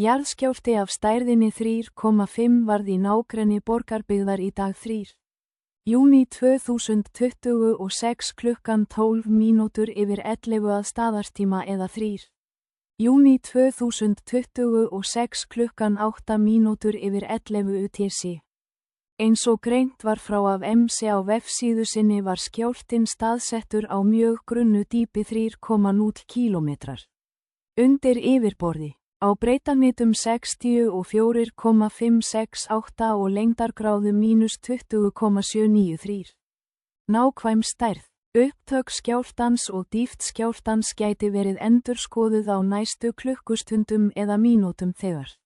Jarðskjálfti af stærðinni 3,5 varð í nágrenni borgarbyggðar í dag 3. júní 2026 klukkan 12 mínútur yfir 11 að staðartíma eða 3. júní 2026 klukkan 8 mínútur yfir 11 UTC. Eins og greint var frá af MC á vefsíðu sinni var skjálftinn staðsettur á mjög grunnu dýpi 3,0 km. Undir yfirborði, á breiddarhnitum 64,568 og lengdargráðu -20,793. Nákvæm stærð, upptök skjálftans og dýpt skjálftans gæti verið endurskoðuð á næstu klukkustundum eða mínútum þegar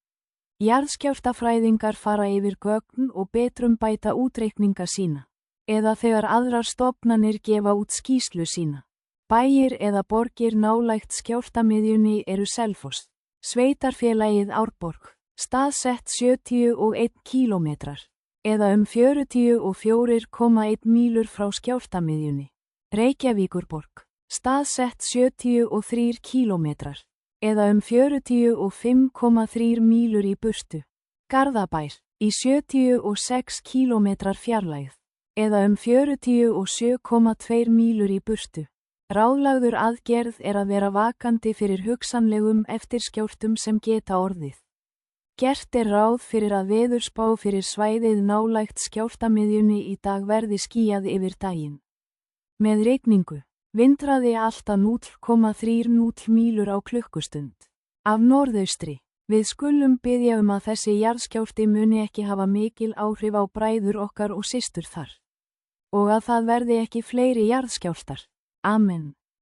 jarðskjálftafræðingar fara yfir gögn og betrumbæta útreikninga sína, eða þegar aðrar stofnanir gefa út skýrslu sína. Bæir eða borgir nálægt skjálftamiðjunni eru Selfoss, sveitarfélagið Árborg, staðsett 71 km, eða 44,1 mílur frá skjálftamiðjunni. Reykjavíkurborg, staðsett 73 km, eða 45,3 mílur í burtu. Garðabær, í 76 km fjarlægð, eða 47,2 mílur í burtu. Ráðlagður aðgerð að vera vakandi fyrir hugsanlegum eftirskjálftum sem geta orðið. Gert ráð fyrir að veðurspá fyrir svæðið nálægt skjálftamiðjunni í dag verði skýjað yfir daginn. Með rigningu, vindhraði allt að 0,30 mílur á klukkustund. Af norðaustri, við skulum biðja að þessi jarðskjálfti muni ekki hafa mikil áhrif á bræður okkar og systur þar. Og að það verði ekki fleiri jarðskjálftar. Amen.